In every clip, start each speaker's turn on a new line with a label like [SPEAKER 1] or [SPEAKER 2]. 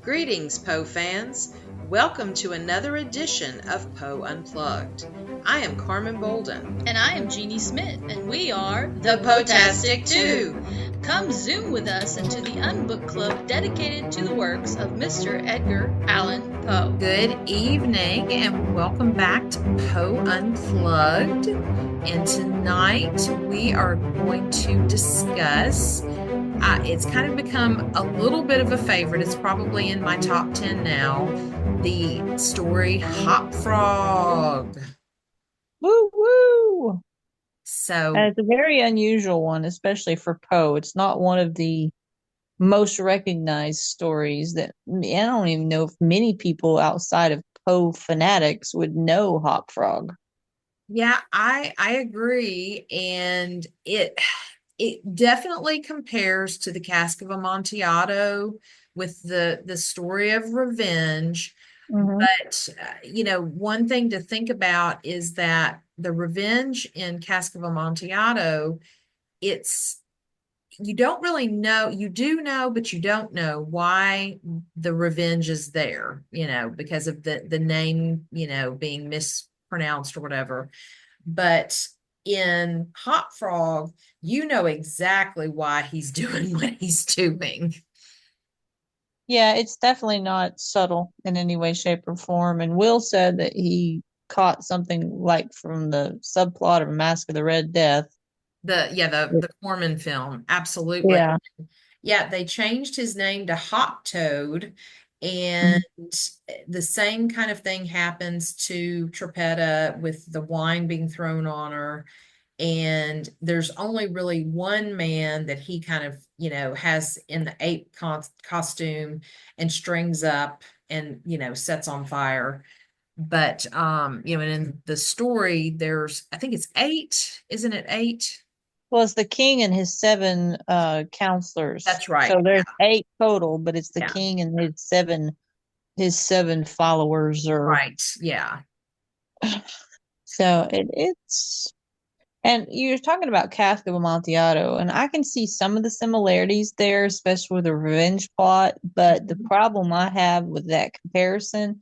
[SPEAKER 1] Greetings, Poe fans. Welcome to another edition of Poe Unplugged. I am Carmen Bolden.
[SPEAKER 2] And I am Jeanie Smith, and we are
[SPEAKER 1] The Potastic Two.
[SPEAKER 2] Come zoom with us into the Unbook Club dedicated to the works of Mr. Edgar Allan Poe.
[SPEAKER 1] Good evening, and welcome back to Poe Unplugged. And tonight we are going to discuss. It's kind of become a little bit of a favorite. It's probably in my top 10 now. The story Hop Frog.
[SPEAKER 3] Woo woo!
[SPEAKER 1] So
[SPEAKER 3] it's a very unusual one, especially for Poe. It's not one of the most recognized stories that I don't even know if many people outside of Poe fanatics would know Hop Frog.
[SPEAKER 1] yeah, I agree, and it definitely compares to the Cask of Amontillado with the story of revenge.
[SPEAKER 3] Mm-hmm.
[SPEAKER 1] But one thing to think about is that the revenge in Cask of Amontillado, it's you don't really know. You do know, but you don't know why the revenge is there, because of the name, being mispronounced or whatever. But in Hop Frog, you know exactly why he's doing what he's doing.
[SPEAKER 3] Yeah, it's definitely not subtle in any way, shape, or form. And Will said that he caught something like from the subplot of Mask of the Red Death.
[SPEAKER 1] The Corman film, absolutely.
[SPEAKER 3] Yeah.
[SPEAKER 1] Yeah, they changed his name to Hop Toad, and the same kind of thing happens to Tripetta with the wine being thrown on her. And there's only really one man that he kind of, has in the ape costume and strings up and, sets on fire. But, and in the story, I think it's eight, isn't it eight?
[SPEAKER 3] Well, it's the king and his seven counselors.
[SPEAKER 1] That's right.
[SPEAKER 3] So there's eight total, but it's the
[SPEAKER 1] Yeah.
[SPEAKER 3] king and his seven followers or
[SPEAKER 1] Right. Yeah.
[SPEAKER 3] so it's and you're talking about Cask of Amontillado, and I can see some of the similarities there, especially with the revenge plot. But the problem I have with that comparison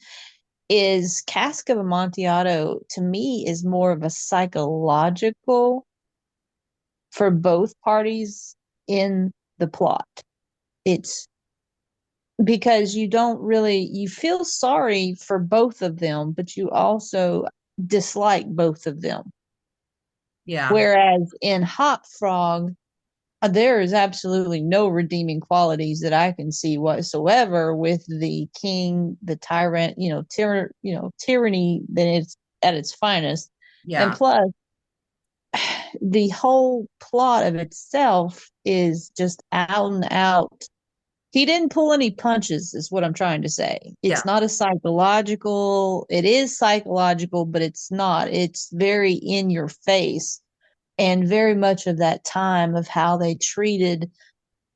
[SPEAKER 3] is Cask of Amontillado to me is more of a psychological for both parties in the plot. It's because you feel sorry for both of them, but you also dislike both of them.
[SPEAKER 1] Yeah.
[SPEAKER 3] Whereas in Hop Frog, there is absolutely no redeeming qualities that I can see whatsoever with the king, the tyrant, tyranny that it's at its finest.
[SPEAKER 1] Yeah.
[SPEAKER 3] And plus, the whole plot of itself is just out and out. He didn't pull any punches, is what I'm trying to say. It's not a psychological, it is psychological, but it's not. It's very in your face, and very much of that time of how they treated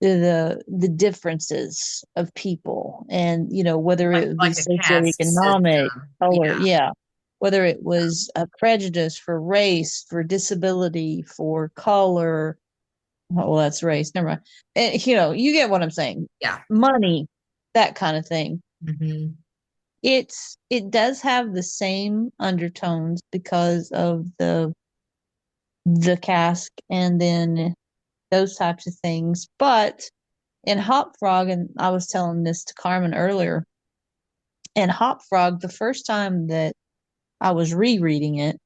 [SPEAKER 3] the differences of people, and whether it would be socioeconomic color, whether it was a prejudice for race, for disability, for color. Well, that's race. Never mind. And, you get what I'm saying.
[SPEAKER 1] Yeah.
[SPEAKER 3] Money, that kind of thing.
[SPEAKER 1] Mm-hmm.
[SPEAKER 3] It does have the same undertones because of the cask and then those types of things. But in Hop Frog, and I was telling this to Carmen earlier, in Hop Frog, the first time that I was rereading it,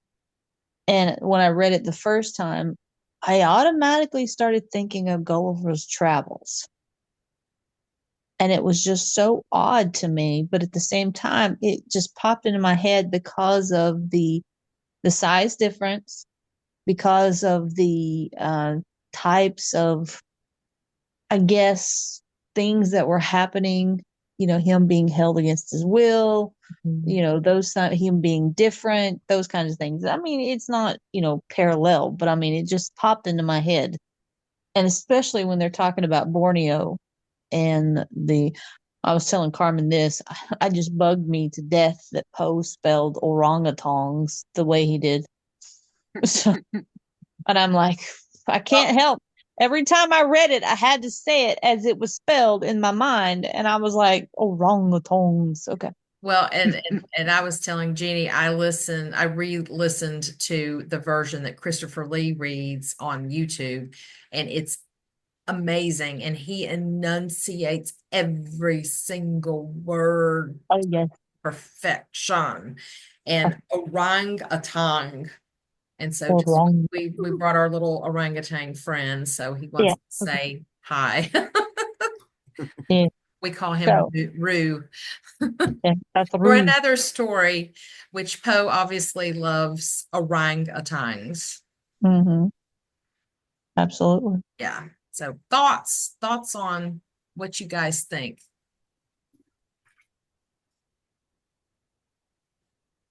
[SPEAKER 3] and when I read it the first time, I automatically started thinking of Gulliver's Travels. And it was just so odd to me, but at the same time, it just popped into my head because of the size difference, because of the types of, I guess, things that were happening, him being held against his will, him being different, those kinds of things. I mean, it's not, parallel, but I mean, it just popped into my head. And especially when they're talking about Borneo and I was telling Carmen this, I just bugged me to death that Poe spelled orangutans the way he did. So, and I'm like, I can't help. Every time I read it, I had to say it as it was spelled in my mind, and I was like, orangutans. Okay.
[SPEAKER 1] Well, and I was telling Jeannie, I re-listened to the version that Christopher Lee reads on YouTube, and it's amazing. And he enunciates every single word
[SPEAKER 3] Oh yes.
[SPEAKER 1] perfection. And orangutan. And so just
[SPEAKER 3] Orang.
[SPEAKER 1] we brought our little orangutan friend, so he
[SPEAKER 3] Yeah.
[SPEAKER 1] wants to say hi.
[SPEAKER 3] Yeah.
[SPEAKER 1] We call him
[SPEAKER 3] So
[SPEAKER 1] Roo.
[SPEAKER 3] yeah, that's
[SPEAKER 1] For
[SPEAKER 3] rude.
[SPEAKER 1] another story, which Poe obviously loves orangutans.
[SPEAKER 3] Mm-hmm. Absolutely.
[SPEAKER 1] Yeah. So thoughts on what you guys think.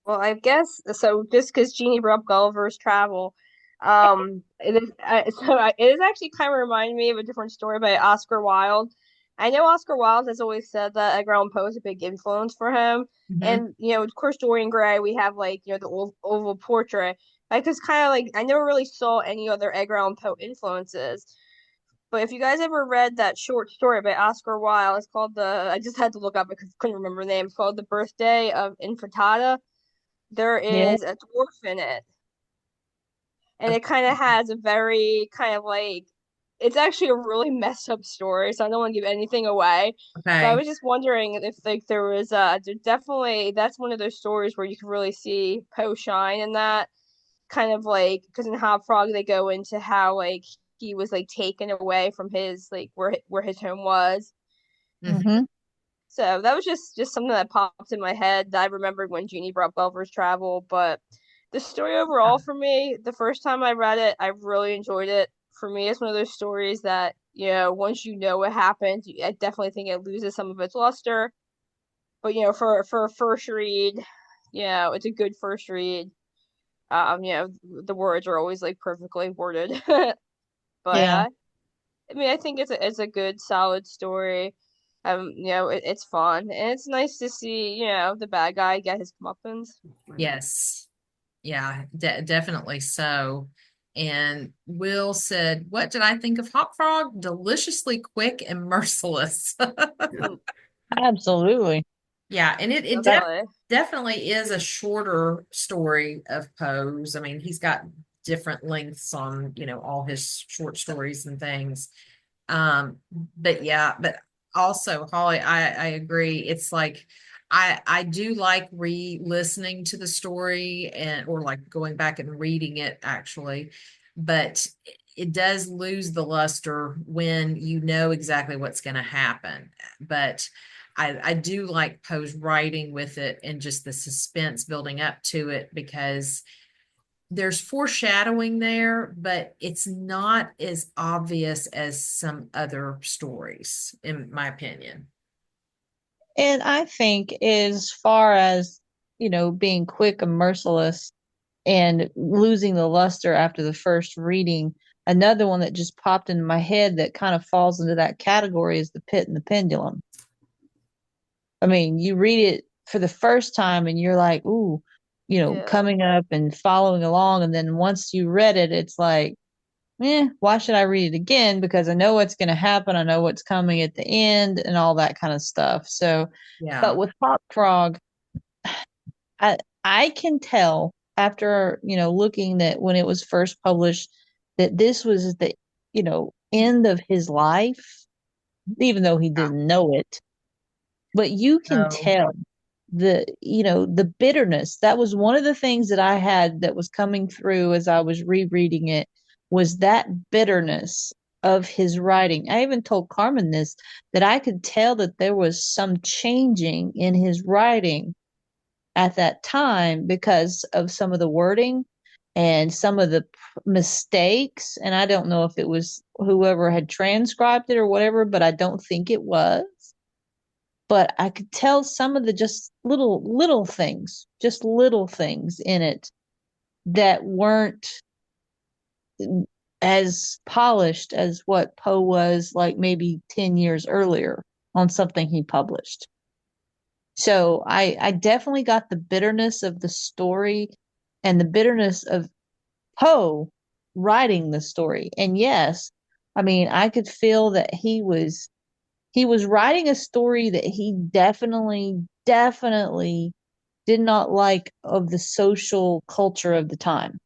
[SPEAKER 4] Well, I guess so. Just because Jeannie brought up Gulliver's Travel, it is it is actually kind of reminding me of a different story by Oscar Wilde. I know Oscar Wilde has always said that Edgar Allan Poe is a big influence for him,
[SPEAKER 1] Mhm.
[SPEAKER 4] and of course, Dorian Gray. We have like the oval portrait. I just kind of like I never really saw any other Edgar Allan Poe influences. But if you guys ever read that short story by Oscar Wilde, it's called the. I just had to look up because I couldn't remember the name. It's called The Birthday of Infantata. There
[SPEAKER 3] Yeah.
[SPEAKER 4] is a dwarf in it, and it kind of has a very kind of like it's actually a really messed up story, so I don't want to give anything away. But I
[SPEAKER 1] Okay.
[SPEAKER 4] was just wondering if like there was definitely that's one of those stories where you can really see Poe shine in that kind of like because in Hop Frog they go into how like he was like taken away from his like where his home was.
[SPEAKER 1] Mhm.
[SPEAKER 3] Mm-hmm.
[SPEAKER 4] So that was just something that popped in my head that I remembered when Jeannie brought Gulliver's Travel. But the story overall for me, the first time I read it, I really enjoyed it. For me, it's one of those stories that, once you know what happens, I definitely think it loses some of its luster. But for a first read, it's a good first read. The words are always like perfectly worded. But
[SPEAKER 3] Yeah.
[SPEAKER 4] I mean, I think it's a good, solid story. It's fun and it's nice to see, the bad guy get his comeuppance.
[SPEAKER 1] Yes. Yeah, definitely so. And Will said, "What did I think of Hop Frog? Deliciously quick and merciless."
[SPEAKER 4] Mm,
[SPEAKER 3] Absolutely.
[SPEAKER 1] Yeah, and it
[SPEAKER 3] That
[SPEAKER 4] definitely.
[SPEAKER 1] definitely is a shorter story of Poe's. I mean, he's got different lengths on, all his short stories and things. But yeah, but also, Holly, I agree. It's like I do like re-listening to the story and or like going back and reading it actually, but it does lose the luster when you know exactly what's going to happen. But I do like Poe's writing with it and just the suspense building up to it because there's foreshadowing there, but it's not as obvious as some other stories, in my opinion.
[SPEAKER 3] and I think as far as, being quick and merciless and losing the luster after the first reading, another one that just popped into my head that kind of falls into that category is The Pit and the Pendulum. I mean, you read it for the first time and you're like, ooh,
[SPEAKER 4] Yeah.
[SPEAKER 3] coming up and following along. And then once you read it, it's like, why should I read it again? Because I know what's going to happen. I know what's coming at the end and all that kind of stuff. So, but
[SPEAKER 1] Yeah.
[SPEAKER 3] with Hop Frog, I I can tell after, looking that when it was first published that this was the, end of his life, even though he didn't know it. But you can
[SPEAKER 1] So,
[SPEAKER 3] tell the bitterness. That was one of the things that I had that was coming through as I was rereading it was that bitterness of his writing. I even told Carmen this that I could tell that there was some changing in his writing at that time because of some of the wording and some of the mistakes. And I don't know if it was whoever had transcribed it or whatever, but I don't think it was. But I could tell some of the just little things in it that weren't as polished as what Poe was like maybe 10 years earlier on something he published. So I definitely got the bitterness of the story and the bitterness of Poe writing the story. And yes, I mean, I could feel that he was writing a story that he definitely did not like of the social culture of the time,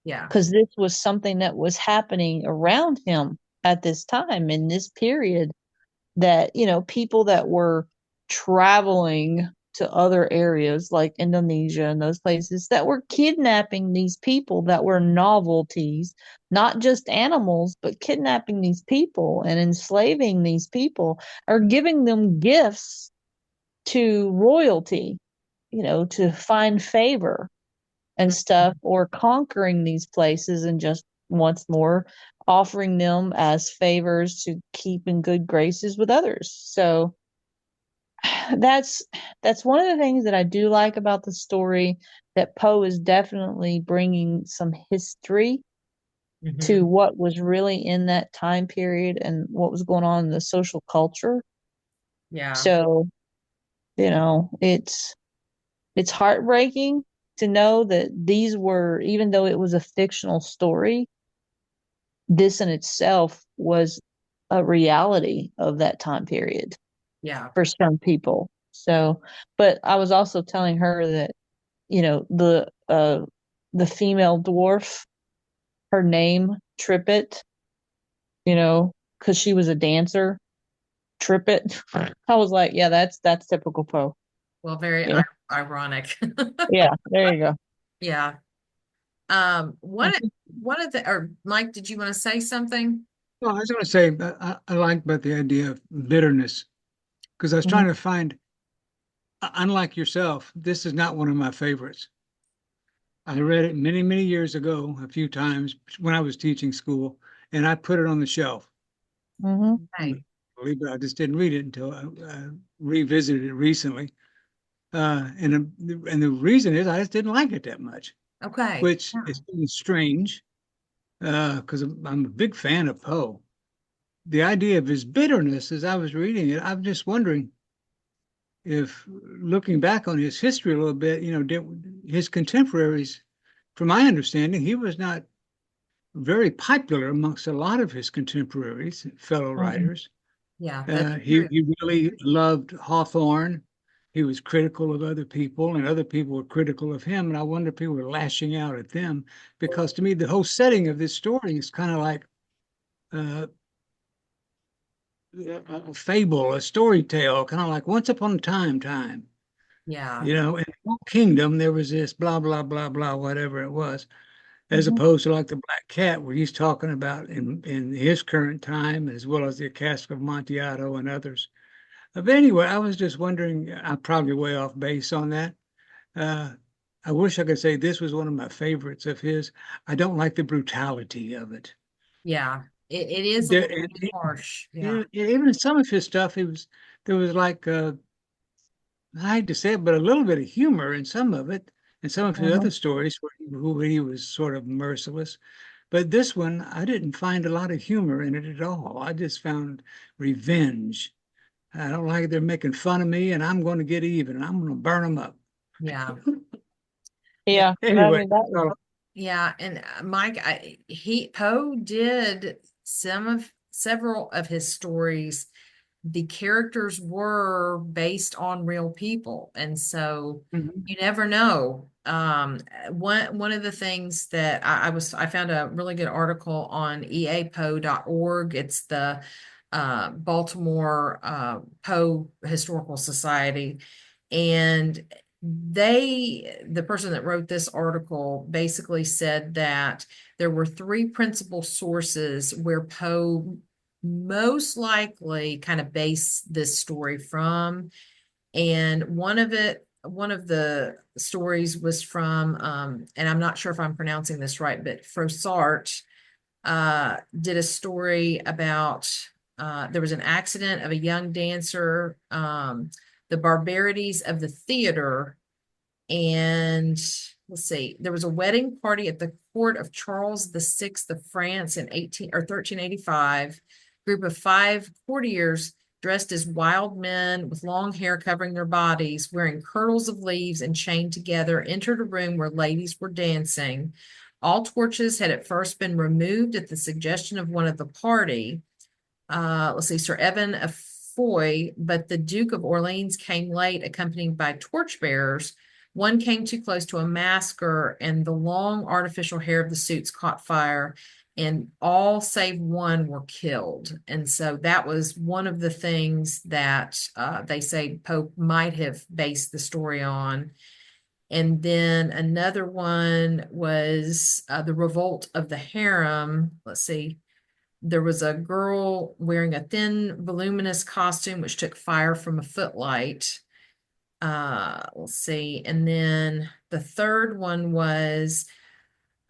[SPEAKER 1] Yeah.
[SPEAKER 3] because this was something that was happening around him at this time in this period, that people that were traveling to other areas like Indonesia and those places, that were kidnapping these people that were novelties, not just animals, but kidnapping these people and enslaving these people, or giving them gifts to royalty, to find favor and stuff, or conquering these places and just once more offering them as favors to keep in good graces with others. So that's that's one of the things that I do like about the story, that Poe is definitely bringing some history to
[SPEAKER 1] Mhm.
[SPEAKER 3] what was really in that time period and what was going on in the social culture.
[SPEAKER 1] Yeah.
[SPEAKER 3] So, it's heartbreaking to know that these were, even though it was a fictional story, this in itself was a reality of that time period
[SPEAKER 1] Yeah.
[SPEAKER 3] for some people. So, but I was also telling her that, the female dwarf, her name, Trippet, because she was a dancer, Trippet. I was like, yeah, that's typical Poe.
[SPEAKER 1] Well, very
[SPEAKER 3] Yeah.
[SPEAKER 1] ironic.
[SPEAKER 3] Yeah, there you go.
[SPEAKER 1] Yeah. One of the, or Mike, did you want to say something?
[SPEAKER 5] Well, I was going to say, I like about the idea of bitterness because I was
[SPEAKER 3] Mhm.
[SPEAKER 5] trying to find, unlike yourself, this is not one of my favorites. I read it many, many years ago, a few times when I was teaching school, and I put it on the shelf.
[SPEAKER 3] Mhm.
[SPEAKER 1] Hey.
[SPEAKER 5] Believe it, I just didn't read it until I revisited it recently. And the reason is I just didn't like it that much,
[SPEAKER 1] Okay.
[SPEAKER 5] which
[SPEAKER 1] Yeah.
[SPEAKER 5] is strange because I'm a big fan of Poe. The idea of his bitterness, as I was reading it, I'm just wondering if, looking back on his history a little bit, his contemporaries, from my understanding, he was not very popular amongst a lot of his contemporaries, fellow
[SPEAKER 3] Mhm.
[SPEAKER 5] writers.
[SPEAKER 1] Yeah, that's
[SPEAKER 5] He
[SPEAKER 1] true.
[SPEAKER 5] he really loved Hawthorne. He was critical of other people, and other people were critical of him. And I wonder if people were lashing out at them, because to me, the whole setting of this story is kind of like uh, a fable, a story tale, kind of like Once Upon a Time.
[SPEAKER 1] Yeah.
[SPEAKER 5] In the whole kingdom, there was this blah, blah, blah, blah, whatever it was, as
[SPEAKER 3] Mhm.
[SPEAKER 5] opposed to like the Black Cat, where he's talking about in his current time, as well as the Cask of Amontillado and others. But anyway, I was just wondering, I'm probably way off base on that. Uh, I wish I could say this was one of my favorites of his. I don't like the brutality of it.
[SPEAKER 1] Yeah. It is a
[SPEAKER 5] There,
[SPEAKER 1] little too harsh. Yeah.
[SPEAKER 5] even in some of his stuff, there was like I hate to say it, but a little bit of humor in some of it, and some of his other
[SPEAKER 3] Mhm.
[SPEAKER 5] stories where he was sort of merciless. But this one, I didn't find a lot of humor in it at all. I just found revenge. I don't like they're making fun of me, and I'm going to get even, and I'm going to burn them up.
[SPEAKER 1] Yeah. Yeah.
[SPEAKER 3] Yeah, I
[SPEAKER 5] Anyway,
[SPEAKER 3] mean that was.
[SPEAKER 1] Yeah. And Mike, Poe did several of his stories. The characters were based on real people, and so
[SPEAKER 5] mhm.
[SPEAKER 1] you never know. One of the things that I found a really good article on eapoe.org. It's the Baltimore Poe Historical Society, and the person that wrote this article basically said that there were three principal sources where Poe most likely kind of base this story from. And one of the stories was from, and I'm not sure if I'm pronouncing this right, but Froissart did a story about there was an accident of a young dancer, the barbarities of the theater, and let's see, there was a wedding party at the court of Charles VI of France in 1385. Group of five courtiers dressed as wild men with long hair covering their bodies, wearing kirtles of leaves and chained together, entered a room where ladies were dancing. All torches had at first been removed at the suggestion of one of the party. Let's see, Sir Evan of Foy, but the Duke of Orleans came late, accompanied by torchbearers. One came too close to a masker, and the long artificial hair of the suits caught fire, and all save one were killed. And so that was one of the things that they say Pope might have based the story on. And then another one was the revolt of the harem. Let's see. There was a girl wearing a thin, voluminous costume which took fire from a footlight. Let's see. And then the third one was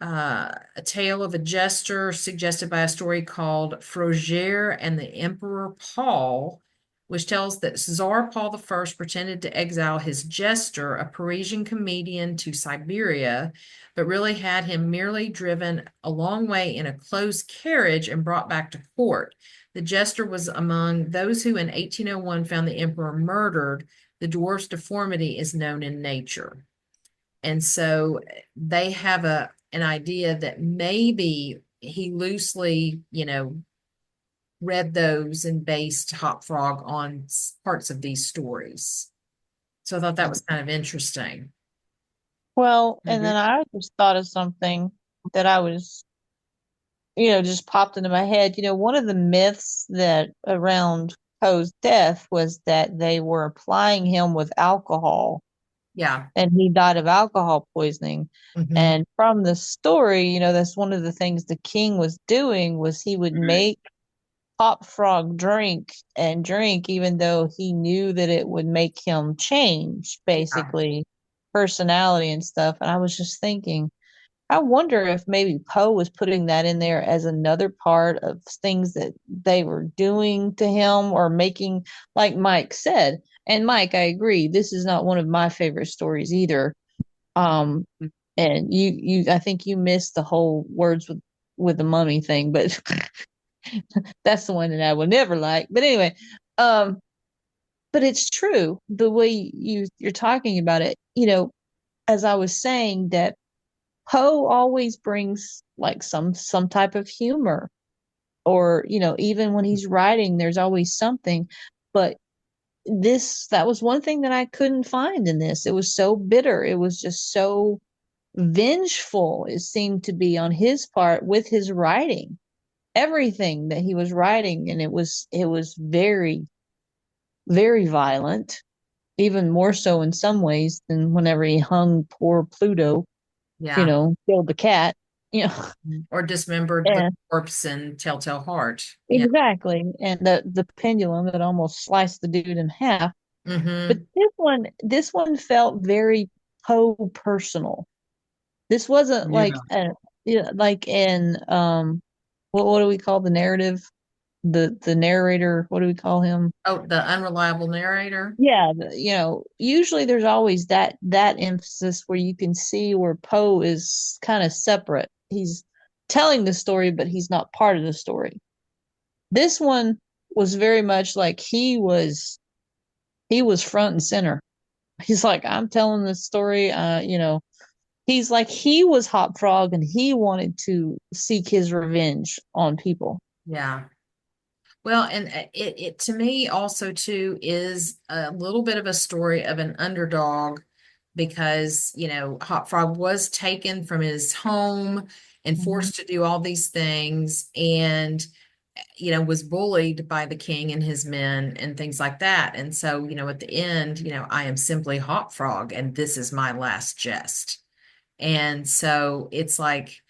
[SPEAKER 1] a tale of a jester suggested by a story called Frogere and the Emperor Paul, which tells that Tsar Paul I pretended to exile his jester, a Parisian comedian, to Siberia, but really had him merely driven a long way in a closed carriage and brought back to court. The jester was among those who in 1801 found the emperor murdered. The dwarf's deformity is known in nature. And so they have an idea that maybe he loosely, read those and based Hop Frog on parts of these stories. So I thought that was kind of interesting.
[SPEAKER 3] Well, and then I just thought of something that I was, just popped into my head. One of the myths that around Poe's death was that they were applying him with alcohol
[SPEAKER 1] Yeah.
[SPEAKER 3] and he died of alcohol poisoning.
[SPEAKER 1] Mhm.
[SPEAKER 3] And from the story, that's one of the things the king was doing was he would make Hop Frog drink and drink, even though he knew that it would make him change, basically, personality and stuff. And I was just thinking, I wonder if maybe Poe was putting that in there as another part of things that they were doing to him or making, like Mike said. And Mike, I agree, this is not one of my favorite stories either. And I think you missed the whole words with the mummy thing, but that's the one that I would never like. But anyway, but it's true the way you're talking about it. As I was saying, that Poe always brings like some type of humor, or even when he's writing, there's always something. But that was one thing that I couldn't find in this. It was so bitter. It was just so vengeful. It seemed to be on his part with his writing, everything that he was writing, and it was very, very violent, even more so in some ways than whenever he hung poor Pluto,
[SPEAKER 1] Yeah.
[SPEAKER 3] killed the cat,
[SPEAKER 1] Or dismembered the
[SPEAKER 3] and
[SPEAKER 1] corpse in Telltale Heart. Yeah.
[SPEAKER 3] exactly, and the pendulum that almost sliced the dude in half. But
[SPEAKER 1] Mm-hmm.
[SPEAKER 3] this one felt very Poe personal. This wasn't
[SPEAKER 5] Yeah.
[SPEAKER 3] like in what do we call the narrative? The narrator, what do we call him?
[SPEAKER 1] Oh, the unreliable narrator.
[SPEAKER 3] Yeah, usually there's always that emphasis where you can see where Poe is kind of separate. He's telling the story, but he's not part of the story. This one was very much like he was front and center. He's like, I'm telling this story. He's like he was Hop Frog and he wanted to seek his revenge on people.
[SPEAKER 1] Yeah. Well, and it to me also too is a little bit of a story of an underdog because, Hop Frog was taken from his home and forced to do all these things and, was bullied by the king and his men and things like that. And so, at the end, I am simply Hop Frog and this is my last jest. And so it's like,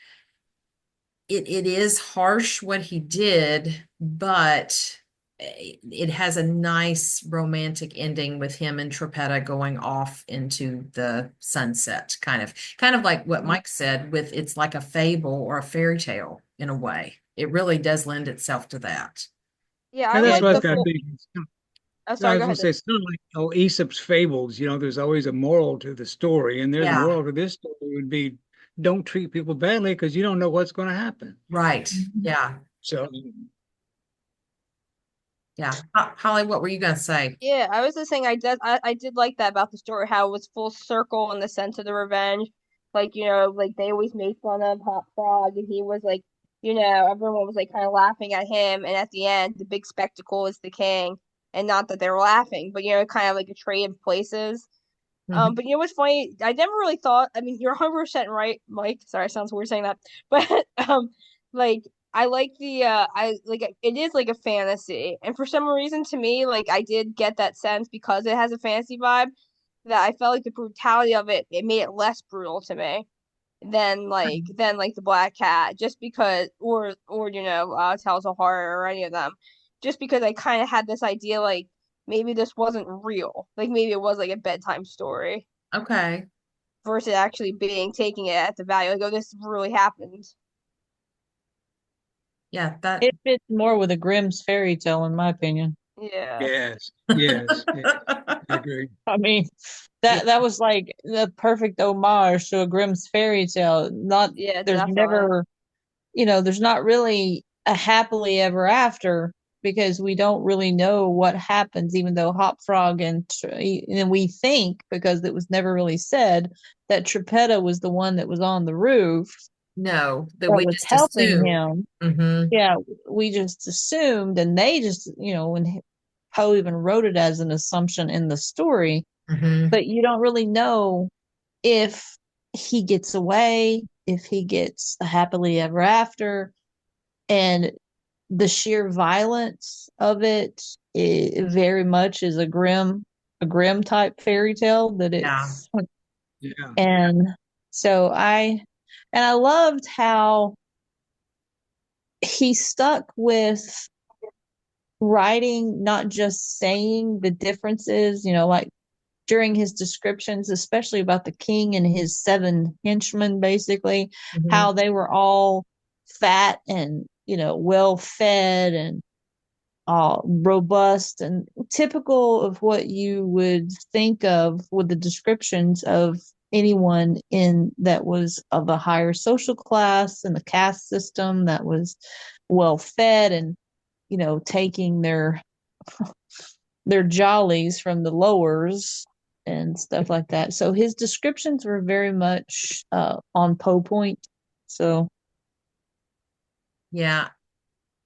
[SPEAKER 1] it is harsh what he did, but it has a nice romantic ending with him and Tripetta going off into the sunset, kind of like what Mike said with it's like a fable or a fairy tale in a way. It really does lend itself to that.
[SPEAKER 4] Yeah, I
[SPEAKER 5] And that's
[SPEAKER 4] like
[SPEAKER 5] what I was
[SPEAKER 4] the
[SPEAKER 5] kind of
[SPEAKER 4] whole.
[SPEAKER 5] thinking.
[SPEAKER 4] Oh,
[SPEAKER 5] I
[SPEAKER 4] sorry,
[SPEAKER 5] was
[SPEAKER 4] go
[SPEAKER 5] going
[SPEAKER 4] ahead.
[SPEAKER 5] to say, it's not like Aesop's fables. There's always a moral to the story, and there's a
[SPEAKER 1] Yeah,
[SPEAKER 5] moral to this story would be don't treat people badly because you don't know what's going to happen.
[SPEAKER 1] right. Yeah,
[SPEAKER 5] So,
[SPEAKER 1] yeah. Holly, what were you gonna say?
[SPEAKER 4] Yeah, I was just saying I did like that about the story, how it was full circle in the sense of the revenge. Like, like they always made fun of Hot Frog, and he was like, everyone was like kind of laughing at him, and at the end, the big spectacle is the king, and not that they were laughing, but kind of like a trade of places.
[SPEAKER 1] Mhm.
[SPEAKER 4] But what's funny? I never really thought. I mean, you're 100% right, Mike. Sorry, it sounds weird saying that, but like I like the I like it is like a fantasy, and for some reason, to me, like I did get that sense because it has a fantasy vibe that I felt like the brutality of it made it less brutal to me than like the Black Cat, just because or Tales of Horror or any of them, just because I kind of had this idea like maybe this wasn't real, like maybe it was like a bedtime story
[SPEAKER 1] Okay.
[SPEAKER 4] versus actually being taking it at the value like, oh, this really happened.
[SPEAKER 1] Yeah, that
[SPEAKER 3] It fits more with a Grimm's fairy tale, in my opinion.
[SPEAKER 4] Yeah,
[SPEAKER 5] Yes, yes, yes, I agree.
[SPEAKER 3] I mean,
[SPEAKER 1] yeah,
[SPEAKER 3] that was like the perfect homage to a Grimm's fairy tale. Not
[SPEAKER 4] yeah,
[SPEAKER 3] there's
[SPEAKER 4] definitely.
[SPEAKER 3] never, there's not really a happily ever after because we don't really know what happens, even though Hop Frog and we think because it was never really said that Tripetta was the one that was on the roof
[SPEAKER 1] no, that
[SPEAKER 3] that
[SPEAKER 1] we
[SPEAKER 3] was
[SPEAKER 1] just
[SPEAKER 3] helping
[SPEAKER 1] assume.
[SPEAKER 3] him.
[SPEAKER 1] Hmm.
[SPEAKER 3] Yeah, we just assumed, and they just, when Poe even wrote it as an assumption in the story,
[SPEAKER 1] Hmm.
[SPEAKER 3] but you don't really know if he gets away, if he gets a happily ever after, and the sheer violence of it very much is a grim type fairy tale that
[SPEAKER 1] Yeah.
[SPEAKER 3] it's
[SPEAKER 5] Yeah.
[SPEAKER 3] and so I loved how he stuck with writing, not just saying the differences, like during his descriptions, especially about the king and his seven henchmen, basically,
[SPEAKER 1] Hmm.
[SPEAKER 3] how they were all fat and, well fed and robust and typical of what you would think of with the descriptions of anyone in that was of a higher social class and the caste system that was well fed and taking their jollies from the lowers and stuff like that. So his descriptions were very much on Poe point. So
[SPEAKER 1] Yeah.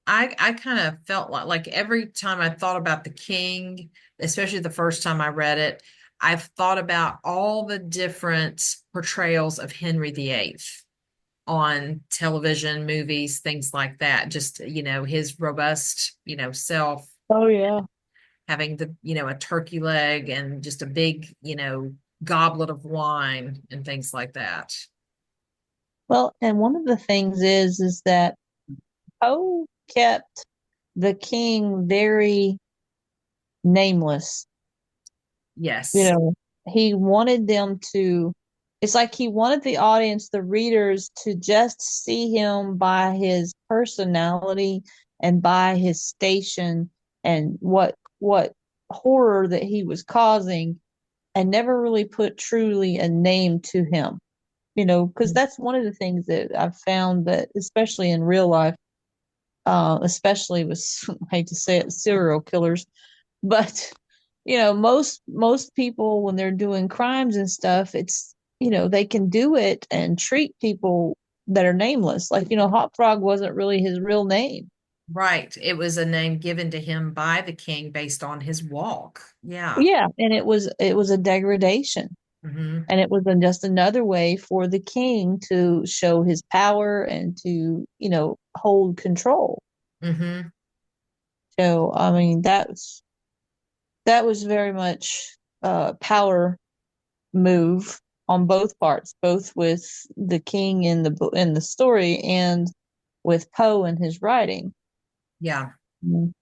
[SPEAKER 1] I kind of felt like every time I thought about the king, especially the first time I read it, I've thought about all the different portrayals of Henry VIII on television, movies, things like that. Just, his robust, self,
[SPEAKER 3] oh yeah.
[SPEAKER 1] having a turkey leg and just a big, goblet of wine and things like that.
[SPEAKER 3] Well, and one of the things is that Poe kept the king very nameless. You
[SPEAKER 1] Yes.
[SPEAKER 3] know, he wanted them to, it's like he wanted the audience, the readers, to just see him by his personality and by his station and what horror that he was causing and never really put truly a name to him. Because that's one of the things that I've found that, especially in real life, especially with, I hate to say it, serial killers, but most people when they're doing crimes and stuff, it's they can do it and treat people that are nameless. Like Hot Frog wasn't really his real name.
[SPEAKER 1] Right. It was a name given to him by the king based on his walk. Yeah.
[SPEAKER 3] Yeah, and it was a degradation,
[SPEAKER 1] Hmm.
[SPEAKER 3] and it was just another way for the king to show his power and to hold control.
[SPEAKER 1] Hmm.
[SPEAKER 3] So I mean that was very much power move on both parts, both with the king in the story and with Poe and his writing.
[SPEAKER 1] Yeah.
[SPEAKER 3] Mm.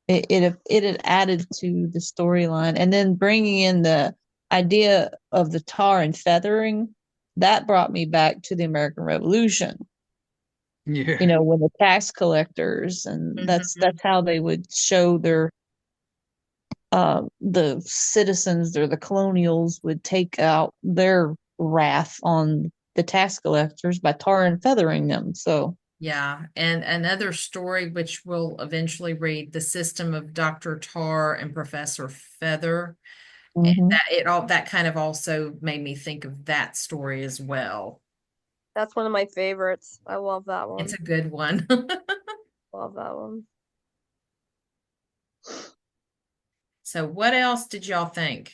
[SPEAKER 3] It had added to the storyline, and then bringing in the idea of the tar and feathering that brought me back to the American Revolution.
[SPEAKER 5] Yeah.
[SPEAKER 3] When the tax collectors and that's
[SPEAKER 1] Hmm.
[SPEAKER 3] that's how they would show the citizens or the colonials would take out their wrath on the tax collectors by tar and feathering them. So,
[SPEAKER 1] Yeah. And another story, which we'll eventually read, The System of Dr. Tar and Professor Feather. And
[SPEAKER 3] Mhm.
[SPEAKER 1] that kind of also made me think of that story as well.
[SPEAKER 4] That's one of my favorites. I love that
[SPEAKER 1] It's
[SPEAKER 4] one.
[SPEAKER 1] a good one.
[SPEAKER 4] Love that one.
[SPEAKER 1] So what else did y'all think?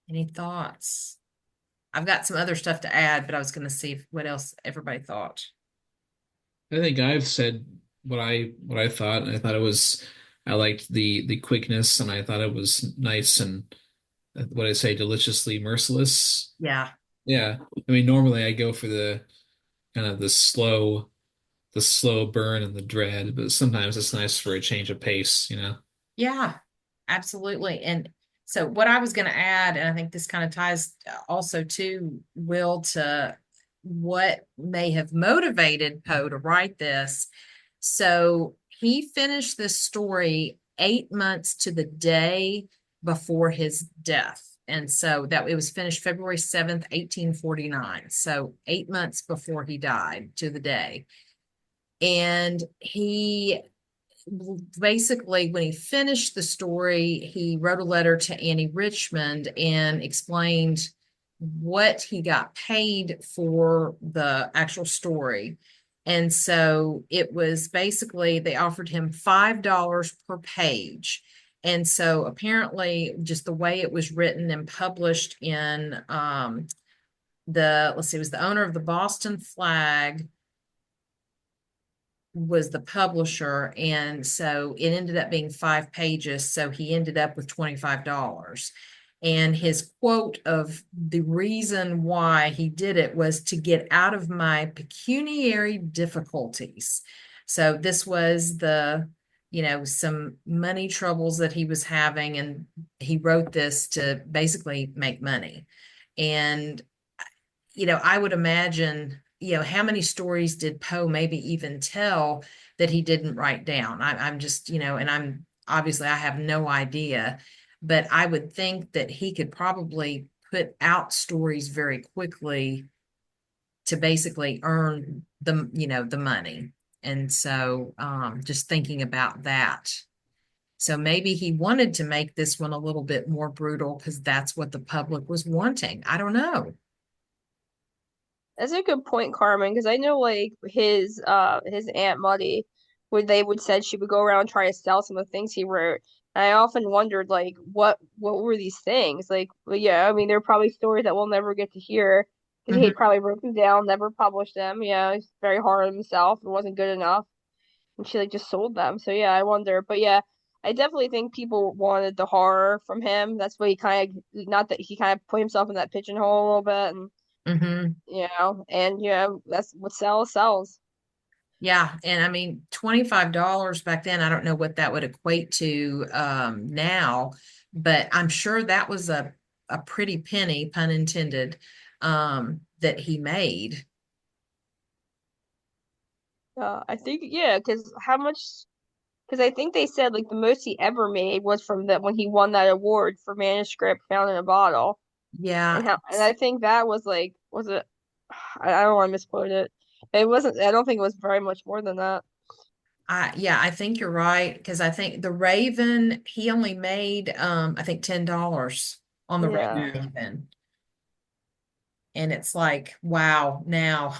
[SPEAKER 1] Any thoughts? I've got some other stuff to add, but I was going to see what else everybody thought.
[SPEAKER 6] I think I've said what I thought. I thought it was I liked the quickness, and I thought it was nice and what I say, deliciously merciless.
[SPEAKER 1] Yeah.
[SPEAKER 6] Yeah. I mean, normally I go for the kind of the slow burn and the dread, but sometimes it's nice for a change of pace, you know?
[SPEAKER 1] Yeah, absolutely. And so what I was going to add, and I think this kind of ties also to Will, to what may have motivated Poe to write this. So he finished this story 8 months to the day before his death. And so that it was finished February 7th, 1849. So 8 months before he died to the day. And he basically, when he finished the story, he wrote a letter to Annie Richmond and explained what he got paid for the actual story. And so it was basically, they offered him $5 per page. And so apparently, just the way it was written and published in let's see, it was the owner of the Boston Flag was the publisher, and so it ended up being 5 pages, so he ended up with $25. And his quote of the reason why he did it was to get out of my pecuniary difficulties. So this was some money troubles that he was having, and he wrote this to basically make money. And I would imagine, how many stories did Poe maybe even tell that he didn't write down? I'm just, and I'm obviously I have no idea, but I would think that he could probably put out stories very quickly to basically earn the money. And so just thinking about that. So maybe he wanted to make this one a little bit more brutal because that's what the public was wanting. I don't know.
[SPEAKER 4] That's a good point, Carmen, because I know like his Aunt Muddy they would said she would go around and try to sell some of the things he wrote. And I often wondered like what were these things? Like well, yeah, I mean there are probably stories that we'll never get to hear because he
[SPEAKER 1] Mhm.
[SPEAKER 4] probably wrote them down, never published them. Yeah, he's very hard on himself. It wasn't good enough. And she like just sold them. So yeah, I wonder. But yeah, I definitely think people wanted the horror from him. That's what he kind of not that he kind of put himself in that pigeonhole a little bit and
[SPEAKER 1] Mhm.
[SPEAKER 4] and that's what sells.
[SPEAKER 1] Yeah, and I mean, $25 back then, I don't know what that would equate to now, but I'm sure that was a pretty penny, pun intended, that he made.
[SPEAKER 4] I think yeah, because how much? Because I think they said like the most he ever made was from that when he won that award for manuscript found in a bottle,
[SPEAKER 1] Yeah,
[SPEAKER 4] and I think that was like was it? I don't want to misquote it. It wasn't. I don't think it was very much more than that.
[SPEAKER 1] I think you're right, because I think the Raven, he only made I think $10 on the
[SPEAKER 4] Yeah,
[SPEAKER 5] Yeah.
[SPEAKER 1] Raven. And it's like, wow, now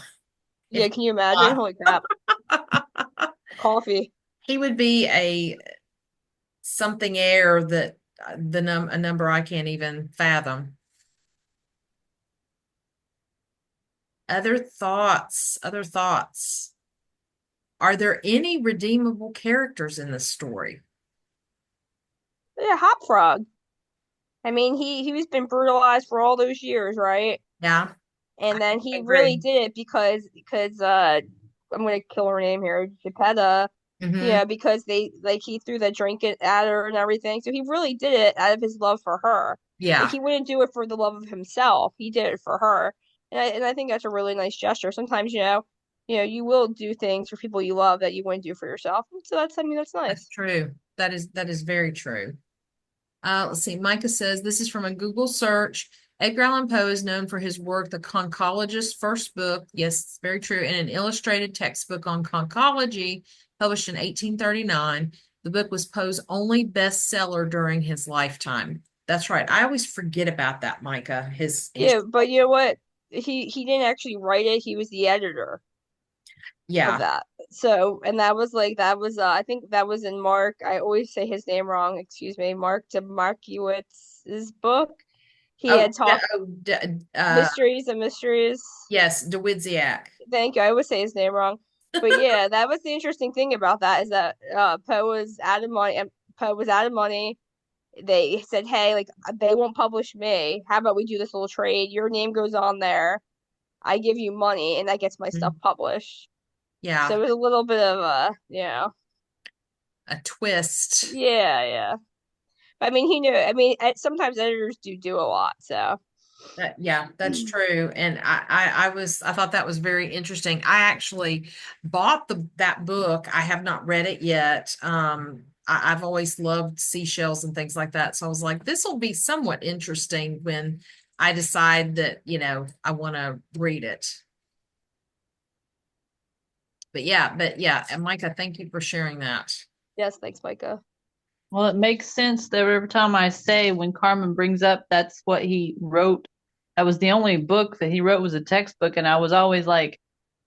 [SPEAKER 4] yeah.
[SPEAKER 1] if
[SPEAKER 4] Can you imagine? Holy crap! Coffee.
[SPEAKER 1] he would be a something air that a number I can't even fathom. Other thoughts. Are there any redeemable characters in this story?
[SPEAKER 4] Yeah, Hop Frog. I mean, he was been brutalized for all those years, right?
[SPEAKER 1] Yeah,
[SPEAKER 4] And then
[SPEAKER 1] I
[SPEAKER 4] he really
[SPEAKER 1] agree.
[SPEAKER 4] did it because I'm gonna kill her name here, Geppetta.
[SPEAKER 1] Hmm.
[SPEAKER 4] Yeah, because they like he threw the drink at her and everything. So he really did it out of his love for her. Like
[SPEAKER 1] Yeah,
[SPEAKER 4] he wouldn't do it for the love of himself. He did it for her. And I think that's a really nice gesture. Sometimes, you will do things for people you love that you wouldn't do for yourself. So that's I mean that's
[SPEAKER 1] that's
[SPEAKER 4] nice.
[SPEAKER 1] true. That is very true. Let's see. Micah says this is from a Google search. Edgar Allan Poe is known for his work, The Conchologist's First Book. Yes, it's very true. And an illustrated textbook on conchology published in 1839. The book was Poe's only bestseller during his lifetime. That's right. I always forget about that, Micah. His
[SPEAKER 4] Yeah, but you know what? He didn't actually write it. He was the editor of
[SPEAKER 1] yeah.
[SPEAKER 4] that. So, and that was like that was I think that was in Mark. I always say his name wrong. Excuse me, Mark DeMarkiewicz's book. He
[SPEAKER 1] Oh,
[SPEAKER 4] had talked mysteries and mysteries.
[SPEAKER 1] yes, DeWidziak.
[SPEAKER 4] Thank you. I always say his name wrong. But yeah, that was the interesting thing about that is that Poe was out of money. And Poe was out of money. They said, "Hey, like they won't publish me. How about we do this little trade? Your name goes on there. I give you money, and that gets my stuff published." So
[SPEAKER 1] Yeah,
[SPEAKER 4] it was a little bit of a,
[SPEAKER 1] a twist.
[SPEAKER 4] yeah. I mean, he knew. I mean, sometimes editors do a lot. So
[SPEAKER 1] Yeah, that's true. And I thought that was very interesting. I actually bought that book. I have not read it yet. I've always loved seashells and things like that. So I was like, this will be somewhat interesting when I decide that, I want to read it. But yeah, and Micah, thank you for sharing that.
[SPEAKER 4] yes, thanks, Micah.
[SPEAKER 3] Well, it makes sense that every time I say when Carmen brings up that's what he wrote. That was the only book that he wrote was a textbook, and I was always like,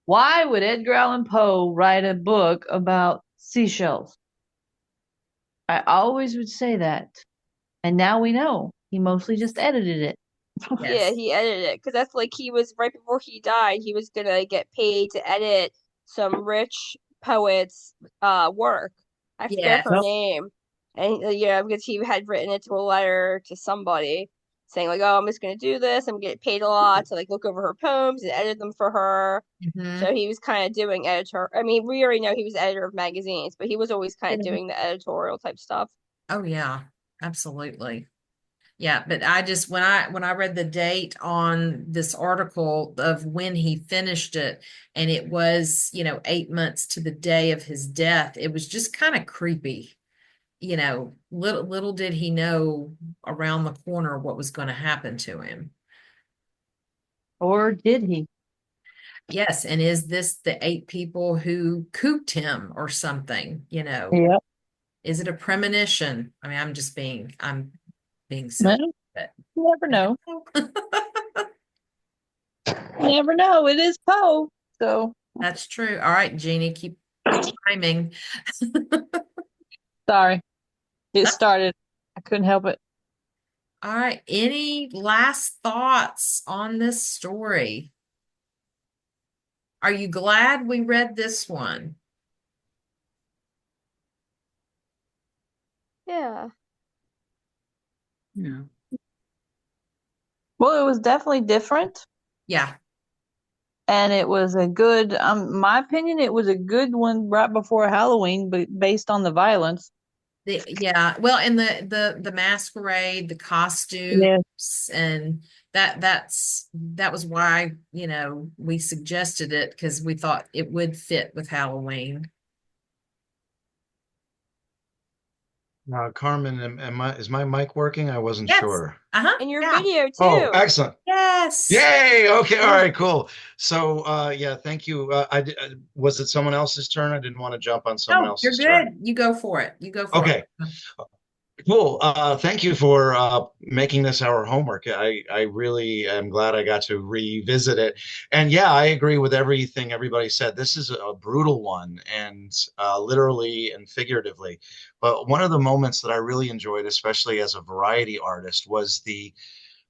[SPEAKER 3] why would Edgar Allan Poe write a book about seashells? I always would say that. And now we know he mostly just edited it.
[SPEAKER 4] Yeah,
[SPEAKER 1] Yes.
[SPEAKER 4] he edited it because that's like he was right before he died. He was gonna get paid to edit some rich poet's work. I forget
[SPEAKER 1] Yes.
[SPEAKER 4] her name, and because he had written it to a letter to somebody saying like, "Oh, I'm just gonna do this. I'm getting paid a lot to like look over her poems and edit them for her."
[SPEAKER 1] Mhm.
[SPEAKER 4] So he was kind of doing editor. I mean, we already know he was editor of magazines, but he was always kind of doing the editorial type stuff.
[SPEAKER 1] Oh yeah, absolutely. Yeah, but I just when I read the date on this article of when he finished it, and it was, 8 months to the day of his death, it was just kind of creepy. Little did he know around the corner what was going to happen to him.
[SPEAKER 3] Or did he?
[SPEAKER 1] Yes, and is this the 8 people who cooped him or something?
[SPEAKER 3] Yeah.
[SPEAKER 1] Is it a premonition? I mean, I'm being silly,
[SPEAKER 3] Well,
[SPEAKER 1] but
[SPEAKER 3] you never know. You never know. It is Poe. So
[SPEAKER 1] that's true. All right, Jeanie, keep timing.
[SPEAKER 3] sorry. It started. I couldn't help it.
[SPEAKER 1] All right, any last thoughts on this story? Are you glad we read this one?
[SPEAKER 4] Yeah.
[SPEAKER 5] Yeah.
[SPEAKER 3] Well, it was definitely different.
[SPEAKER 1] Yeah.
[SPEAKER 3] And it was a good, my opinion, it was a good one right before Halloween, but based on the violence.
[SPEAKER 1] Yeah, well, and the masquerade, the costumes,
[SPEAKER 3] Yeah.
[SPEAKER 1] and that was why, we suggested it because we thought it would fit with Halloween.
[SPEAKER 7] Carmen, is my mic working? I wasn't
[SPEAKER 1] Yes.
[SPEAKER 7] sure.
[SPEAKER 1] Uh-huh.
[SPEAKER 4] And your
[SPEAKER 1] Yeah.
[SPEAKER 4] video
[SPEAKER 7] Oh,
[SPEAKER 4] too.
[SPEAKER 7] excellent.
[SPEAKER 1] Yes.
[SPEAKER 7] Yay. Okay. All right, cool. So, yeah, thank you. Was it someone else's turn? I didn't want to jump on someone
[SPEAKER 1] No, you're
[SPEAKER 7] else's turn.
[SPEAKER 1] good. You go for it. You go for
[SPEAKER 7] Okay.
[SPEAKER 1] it.
[SPEAKER 7] Cool. Thank you for making this our homework. I really am glad I got to revisit it. And yeah, I agree with everything everybody said. This is a brutal one, and literally and figuratively. But one of the moments that I really enjoyed, especially as a variety artist, was the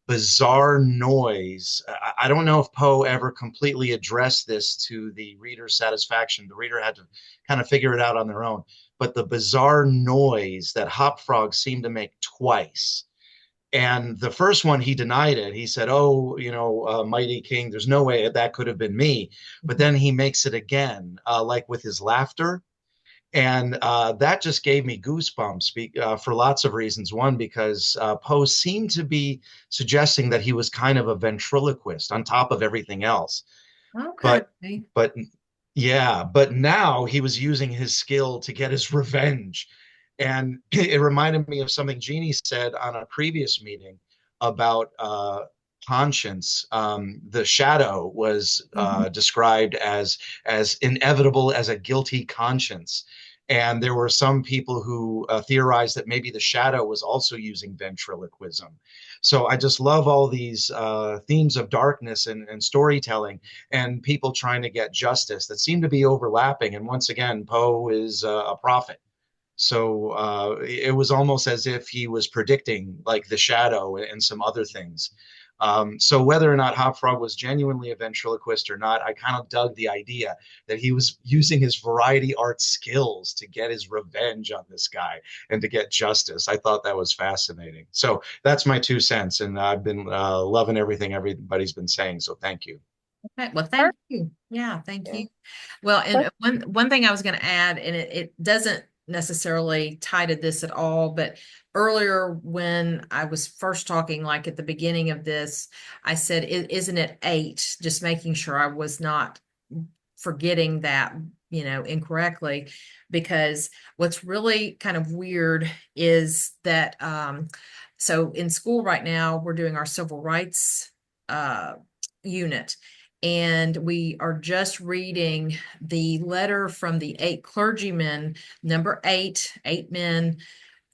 [SPEAKER 7] bizarre noise. I don't know if Poe ever completely addressed this to the reader's satisfaction. The reader had to kind of figure it out on their own. But the bizarre noise that Hop Frog seemed to make twice. And the first one, he denied it. He said, "Oh, Mighty King, there's no way that could have been me." But then he makes it again, like with his laughter. And that just gave me goosebumps for lots of reasons. One, because Poe seemed to be suggesting that he was kind of a ventriloquist on top of everything else.
[SPEAKER 1] Okay.
[SPEAKER 7] But yeah, but now he was using his skill to get his revenge. And it reminded me of something Jeannie said on a previous meeting about conscience. The shadow was described as inevitable as a guilty conscience. And there were some people who theorized that maybe the shadow was also using ventriloquism. So I just love all these themes of darkness and storytelling and people trying to get justice that seem to be overlapping. And once again, Poe is a prophet. So it was almost as if he was predicting like the shadow and some other things. So whether or not Hop Frog was genuinely a ventriloquist or not, I kind of dug the idea that he was using his variety art skills to get his revenge on this guy and to get justice. I thought that was fascinating. So that's my 2 cents, and I've been loving everything everybody's been saying. So thank you.
[SPEAKER 1] Okay, well, thank you. Yeah, thank you. Well, and one thing I was going to add, and it doesn't necessarily tie to this at all, but earlier when I was first talking, like at the beginning of this, I said, isn't it 8? Just making sure I was not forgetting that, incorrectly, because what's really kind of weird is that, so in school right now, we're doing our civil rights unit. And we are just reading the letter from the 8 clergymen, number 8 men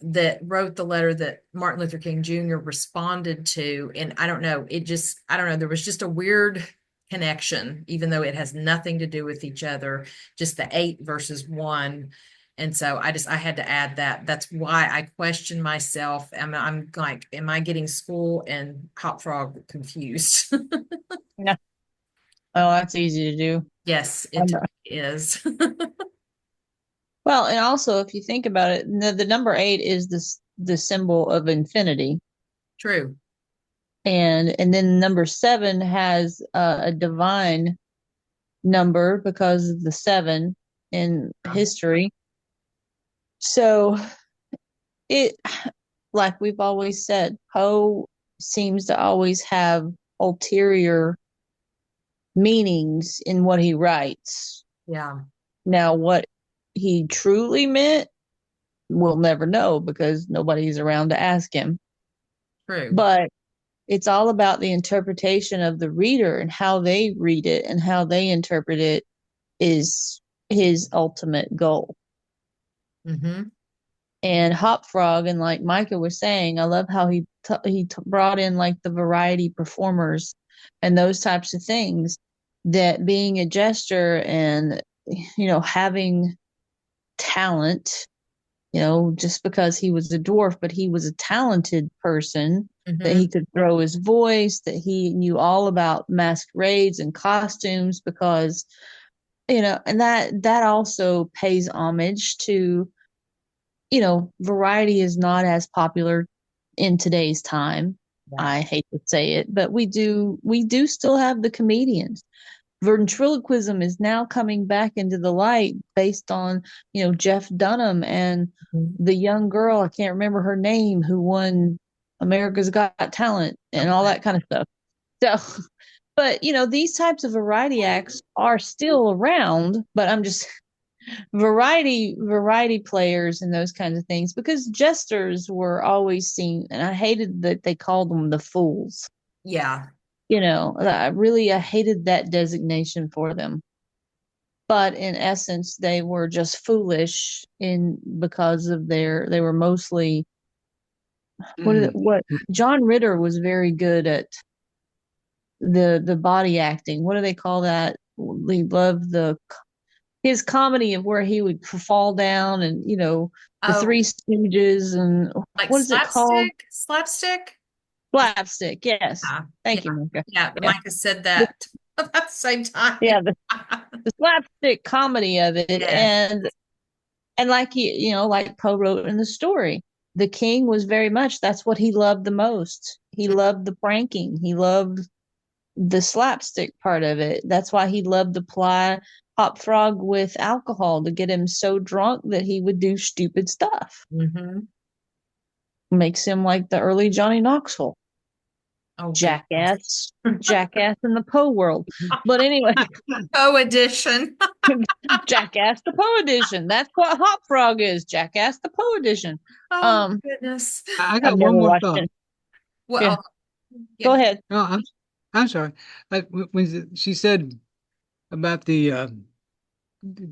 [SPEAKER 1] that wrote the letter that Martin Luther King Jr. responded to. And I don't know, I don't know, there was just a weird connection, even though it has nothing to do with each other, just the 8 versus 1. And so I had to add that. That's why I question myself. I'm like, am I getting school and Hop Frog confused?
[SPEAKER 3] No. Oh, that's easy to do.
[SPEAKER 1] Yes, it is.
[SPEAKER 3] Well, and also if you think about it, the number 8 is the symbol of infinity.
[SPEAKER 1] True.
[SPEAKER 3] And then number 7 has a divine number because of the 7 in history. So it, like we've always said, Poe seems to always have ulterior meanings in what he writes.
[SPEAKER 1] Yeah.
[SPEAKER 3] Now, what he truly meant, we'll never know because nobody's around to ask him.
[SPEAKER 1] True.
[SPEAKER 3] But it's all about the interpretation of the reader and how they read it and how they interpret it is his ultimate goal.
[SPEAKER 1] Mm-hmm.
[SPEAKER 3] And Hop Frog, and like Micah was saying, I love how he brought in like the variety performers and those types of things, that being a jester and having talent, just because he was a dwarf, but he was a talented person, that he could throw his voice, that he knew all about masquerades and costumes, because and that also pays homage to, variety is not as popular in today's time.
[SPEAKER 1] Yeah.
[SPEAKER 3] I hate to say it, but we do still have the comedians. Ventriloquism is now coming back into the light based on, Jeff Dunham and the young girl, I can't remember her name, who won America's Got Talent and all that kind of stuff. So, but these types of variety acts are still around, but I'm just variety players and those kinds of things, because jesters were always seen, and I hated that they called them the fools.
[SPEAKER 1] Yeah.
[SPEAKER 3] I hated that designation for them. But in essence, they were just foolish because of they were mostly what John Ritter was very good at the body acting. What do they call that? He loved his comedy of where he would fall down and the Three Stooges and
[SPEAKER 1] like
[SPEAKER 3] what is it called?
[SPEAKER 1] Slapstick?
[SPEAKER 3] Slapstick, yes. Thank you, Micah.
[SPEAKER 1] Yeah, Micah said that at the same time.
[SPEAKER 3] Yeah, the slapstick comedy of it. Yes. And like like Poe wrote in the story, the king was very much, that's what he loved the most. He loved the pranking. He loved the slapstick part of it. That's why he loved to ply Hop Frog with alcohol to get him so drunk that he would do stupid stuff.
[SPEAKER 1] Mm-hmm.
[SPEAKER 3] Makes him like the early Johnny Knoxville.
[SPEAKER 1] Oh,
[SPEAKER 3] jackass in the Poe world. But anyway,
[SPEAKER 1] Poe edition.
[SPEAKER 3] Jackass the Poe edition. That's what Hop Frog is. Jackass the Poe edition.
[SPEAKER 1] Oh goodness!
[SPEAKER 5] I got one more thought.
[SPEAKER 1] Well,
[SPEAKER 3] go ahead.
[SPEAKER 5] No, I'm sorry. Like when she said about the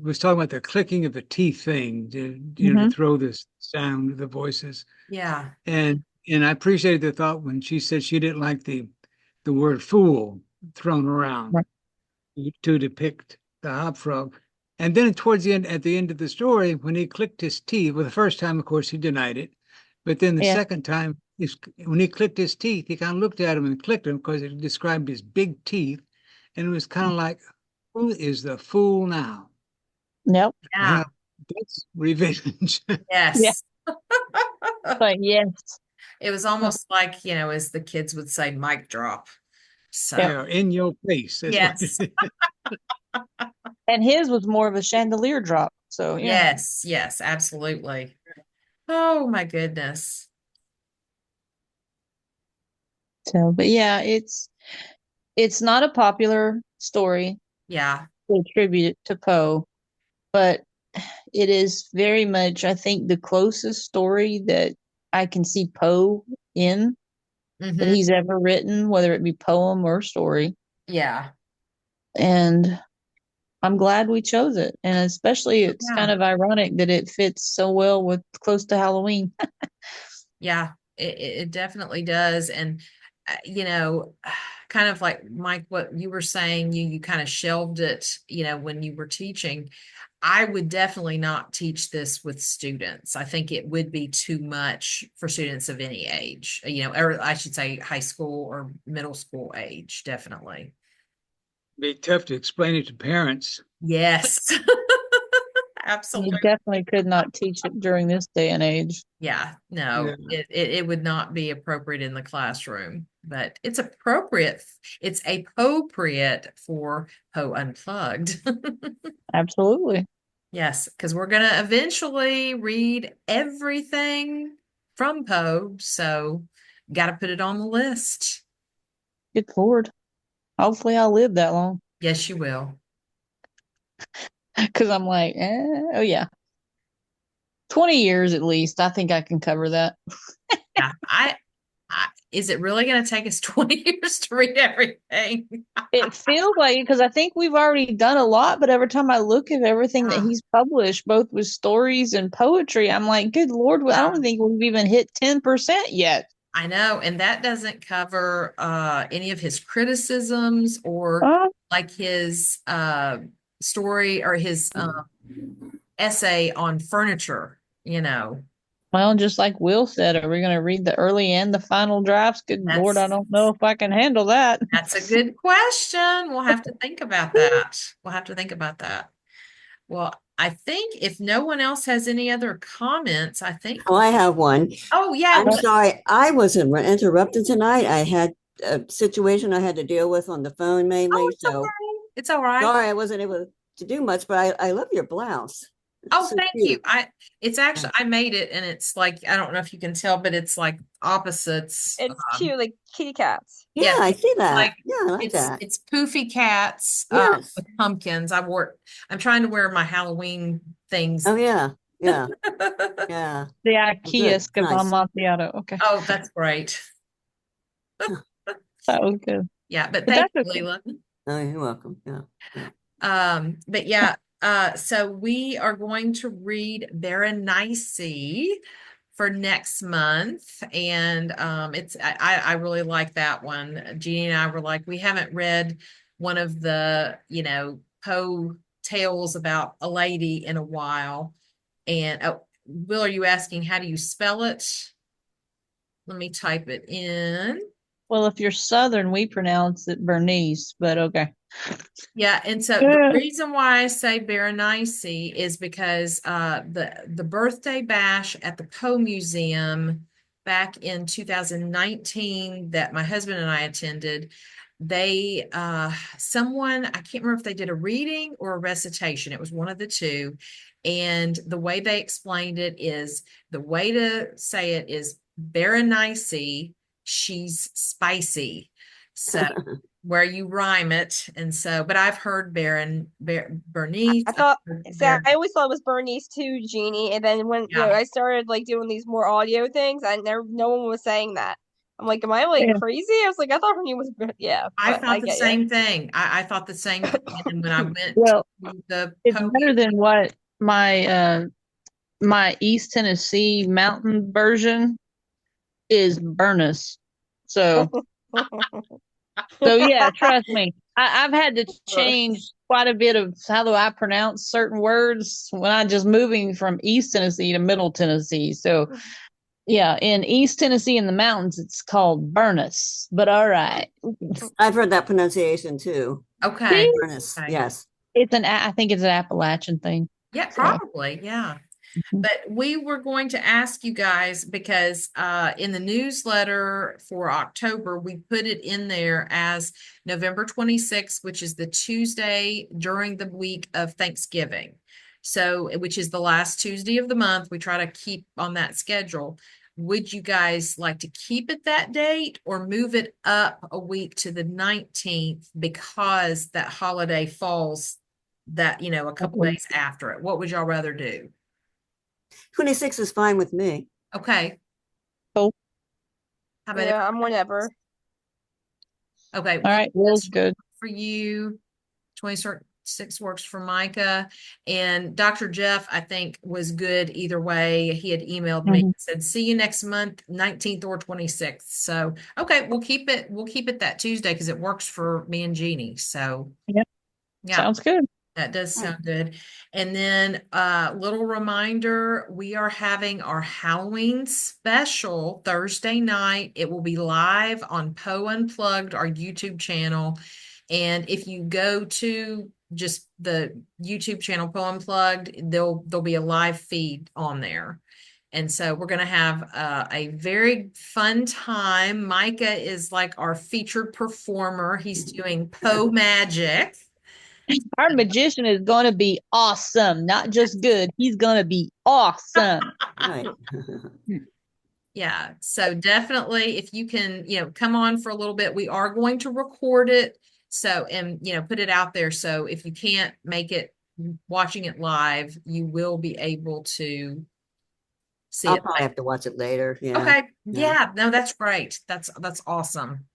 [SPEAKER 5] was talking about the clicking of the teeth thing, to throw this sound, the voices.
[SPEAKER 1] Yeah.
[SPEAKER 5] And I appreciated the thought when she said she didn't like the word fool thrown around
[SPEAKER 3] Right.
[SPEAKER 5] to depict the hop frog. And then towards the end, at the end of the story, when he clicked his teeth, well, the first time, of course, he denied it. But then the
[SPEAKER 3] Yeah.
[SPEAKER 5] second time, when he clicked his teeth, he kind of looked at him and clicked them because it described his big teeth. And it was kind of like, who is the fool now?
[SPEAKER 3] Nope.
[SPEAKER 1] Yeah.
[SPEAKER 5] That's revenge.
[SPEAKER 1] Yes.
[SPEAKER 3] But yes.
[SPEAKER 1] It was almost like, as the kids would say, mic drop. So,
[SPEAKER 3] Yep.
[SPEAKER 5] Yeah, in your face. That's
[SPEAKER 1] yes.
[SPEAKER 3] And his was more of a chandelier drop. So yeah.
[SPEAKER 1] Yes. Yes. Absolutely. Oh, my goodness.
[SPEAKER 3] So, but yeah, it's not a popular story
[SPEAKER 1] Yeah.
[SPEAKER 3] to attribute it to Poe, but it is very much, I think, the closest story that I can see Poe in that
[SPEAKER 1] Hmm.
[SPEAKER 3] he's ever written, whether it be poem or story.
[SPEAKER 1] Yeah.
[SPEAKER 3] And I'm glad we chose it. And especially it's
[SPEAKER 1] Yeah.
[SPEAKER 3] kind of ironic that it fits so well with close to Halloween.
[SPEAKER 1] Yeah. It definitely does. And, kind of like Mike, what you were saying, you kind of shelved it, when you were teaching. I would definitely not teach this with students. I think it would be too much for students of any age, or I should say high school or middle school age, definitely.
[SPEAKER 5] Be tough to explain it to parents.
[SPEAKER 1] Yes.
[SPEAKER 3] You
[SPEAKER 1] Absolutely.
[SPEAKER 3] definitely could not teach it during this day and age.
[SPEAKER 1] Yeah, no,
[SPEAKER 5] Yeah.
[SPEAKER 1] it would not be appropriate in the classroom, but it's appropriate for Poe Unplugged.
[SPEAKER 3] Absolutely.
[SPEAKER 1] Yes, because we're gonna eventually read everything from Poe, so got to put it on the list.
[SPEAKER 3] Good Lord. Hopefully I'll live that long.
[SPEAKER 1] Yes, you will.
[SPEAKER 3] Because I'm like, oh yeah. 20 years at least. I think I can cover that.
[SPEAKER 1] Yeah, is it really going to take us 20 years to read everything?
[SPEAKER 3] It feels like because I think we've already done a lot, but every time I look at everything that
[SPEAKER 1] Yeah.
[SPEAKER 3] he's published, both with stories and poetry, I'm like, good Lord, I don't think we've even hit 10% yet.
[SPEAKER 1] I know, and that doesn't cover any of his criticisms or
[SPEAKER 3] Uh,
[SPEAKER 1] like his story or his essay on furniture.
[SPEAKER 3] well, just like Will said, are we going to read the early and the final drafts? Good Lord, I don't know if I can handle that.
[SPEAKER 1] That's a good question. We'll have to think about that. We'll have to think about that. Well, I think if no one else has any other comments, I think.
[SPEAKER 8] Oh, I have one.
[SPEAKER 1] Oh, yeah.
[SPEAKER 8] I'm sorry, I was interrupted tonight. I had a situation I had to deal with on the phone mainly.
[SPEAKER 1] Oh, it's
[SPEAKER 8] So
[SPEAKER 1] okay. It's all right.
[SPEAKER 8] sorry I wasn't able to do much, but I love your blouse. It's
[SPEAKER 1] Oh,
[SPEAKER 8] so
[SPEAKER 1] thank
[SPEAKER 8] cute.
[SPEAKER 1] you. It's actually, I made it and it's like, I don't know if you can tell, but it's like opposites.
[SPEAKER 4] It's cute, like kitty cats.
[SPEAKER 8] Yeah,
[SPEAKER 1] Yeah,
[SPEAKER 8] I see that.
[SPEAKER 1] like
[SPEAKER 8] Yeah, I like that.
[SPEAKER 1] it's poofy cats
[SPEAKER 8] Yes.
[SPEAKER 1] with pumpkins. I'm trying to wear my Halloween things.
[SPEAKER 8] Oh yeah. Yeah. Yeah.
[SPEAKER 3] The
[SPEAKER 8] Good.
[SPEAKER 3] IKEA Skip
[SPEAKER 8] Nice.
[SPEAKER 3] Amontillado. Okay.
[SPEAKER 1] Oh, that's great.
[SPEAKER 3] That was good.
[SPEAKER 1] Yeah, but
[SPEAKER 3] But
[SPEAKER 1] thank you,
[SPEAKER 3] that's okay.
[SPEAKER 1] Leila.
[SPEAKER 8] Oh, you're welcome. Yeah.
[SPEAKER 1] But yeah, so we are going to read Berenice for next month. And I really like that one. Jeannie and I were like, we haven't read one of the, Poe tales about a lady in a while. And Will, are you asking how do you spell it? Let me type it in.
[SPEAKER 3] Well, if you're Southern, we pronounce it Bernice, but okay.
[SPEAKER 1] Yeah, and so the reason why I say Berenice is because the birthday bash at the Poe Museum back in 2019 that my husband and I attended, they someone, I can't remember if they did a reading or a recitation. It was one of the two. And the way they explained it is the way to say it is Berenice, she's spicy. So where you rhyme it. And so, but I've heard Bernice.
[SPEAKER 4] I thought
[SPEAKER 1] Ber-
[SPEAKER 4] I always thought it was Bernice too, Jeannie. And then when
[SPEAKER 1] Yeah.
[SPEAKER 4] I started like doing these more audio things, no one was saying that. I'm like, am I like
[SPEAKER 3] Yeah.
[SPEAKER 4] crazy? I was like, I thought her name was yeah,
[SPEAKER 1] I
[SPEAKER 4] but I
[SPEAKER 1] thought the
[SPEAKER 4] get ya.
[SPEAKER 1] same thing. I thought the same thing. And when I went
[SPEAKER 3] Well,
[SPEAKER 1] to the
[SPEAKER 3] it's
[SPEAKER 1] Poe,
[SPEAKER 3] better than what my East Tennessee mountain version is Burnus. So yeah, trust me. I've had to change quite a bit of how do I pronounce certain words when I just moving from East Tennessee to Middle Tennessee. So yeah, in East Tennessee in the mountains, it's called Burnus. But all right,
[SPEAKER 8] I've heard that pronunciation too.
[SPEAKER 1] okay.
[SPEAKER 3] see,
[SPEAKER 8] Furnace.
[SPEAKER 1] Okay.
[SPEAKER 8] Yes.
[SPEAKER 3] I think it's an Appalachian thing.
[SPEAKER 1] Yeah,
[SPEAKER 3] So.
[SPEAKER 1] probably. Yeah. But we were going to ask you guys because in the newsletter for October, we put it in there as November 26th, which is the Tuesday during the week of Thanksgiving. So, which is the last Tuesday of the month. We try to keep on that schedule. Would you guys like to keep it that date or move it up a week to the 19th because that holiday falls that, a couple days after it? What would y'all rather do?
[SPEAKER 8] 26 is fine with me.
[SPEAKER 1] Okay.
[SPEAKER 3] Cool.
[SPEAKER 1] How about
[SPEAKER 4] Yeah, I'm whenever.
[SPEAKER 1] okay?
[SPEAKER 3] All right, Will's good.
[SPEAKER 1] For you. 26 works for Micah. And Dr. Jeff, I think, was good either way. He had emailed me and said, see you next month, 19th or 26th. So okay, we'll keep it that Tuesday because it works for me and Jeannie. So
[SPEAKER 3] Yep.
[SPEAKER 1] yeah.
[SPEAKER 3] Sounds good.
[SPEAKER 1] That does sound good. And then little reminder, we are having our Halloween special Thursday night. It will be live on Poe Unplugged, our YouTube channel. And if you go to just the YouTube channel Poe Unplugged, there'll be a live feed on there. And so we're going to have a very fun time. Micah is like our featured performer. He's doing Poe magic.
[SPEAKER 3] Our magician is going to be awesome, not just good. He's going to be awesome.
[SPEAKER 8] Right.
[SPEAKER 1] Yeah. So definitely if you can, come on for a little bit, we are going to record it. So, and, put it out there. So if you can't make it watching it live, you will be able to see
[SPEAKER 8] I'll
[SPEAKER 1] it.
[SPEAKER 8] probably have to watch it later. Yeah.
[SPEAKER 1] Okay. Yeah. No, that's great. That's awesome.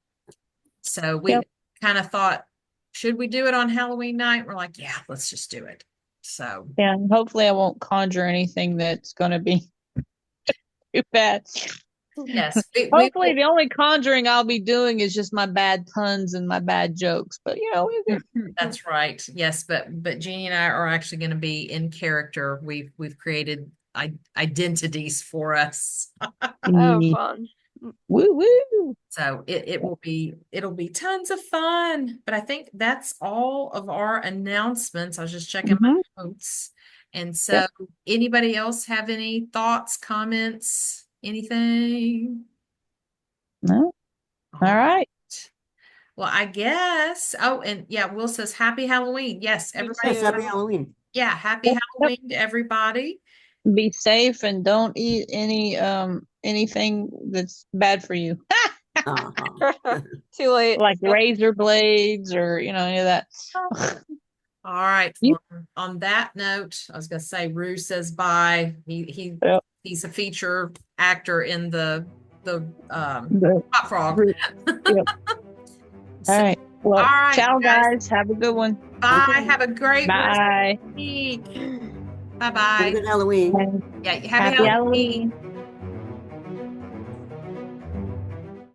[SPEAKER 1] So we kind of thought, should we do it on Halloween night? We're like, yeah, let's just do it. So
[SPEAKER 3] yeah, and hopefully I won't conjure anything that's going to be too bad.
[SPEAKER 1] yes,
[SPEAKER 3] hopefully the only conjuring I'll be doing is just my bad puns and my bad jokes. But
[SPEAKER 1] that's right. Yes, but Jeannie and I are actually going to be in character. We've created identities for us.
[SPEAKER 4] Oh, fun.
[SPEAKER 3] Woo woo.
[SPEAKER 1] So it'll be tons of fun. But I think that's all of our announcements. I was just checking my notes. And so anybody else have any thoughts, comments, anything?
[SPEAKER 3] No. All right.
[SPEAKER 1] Well, I guess. Oh, and yeah, Will says happy Halloween. Yes, everybody.
[SPEAKER 8] Yes, happy Halloween.
[SPEAKER 1] Yeah, happy Halloween to everybody.
[SPEAKER 3] Be safe and don't eat anything that's bad for you.
[SPEAKER 4] Too late.
[SPEAKER 3] Like razor blades or any of that.
[SPEAKER 1] All right. Well, on that note, I was gonna say Rue says bye. He's a feature actor in the Hot Frog.
[SPEAKER 3] Yep.
[SPEAKER 1] So,
[SPEAKER 3] all right. Well,
[SPEAKER 1] all right,
[SPEAKER 3] ciao guys. Have a good one.
[SPEAKER 1] Bye.
[SPEAKER 8] Okay.
[SPEAKER 1] Have a great
[SPEAKER 3] Bye.
[SPEAKER 1] week. Bye bye.
[SPEAKER 8] Have a good Halloween.
[SPEAKER 1] Yeah,
[SPEAKER 3] Happy Halloween.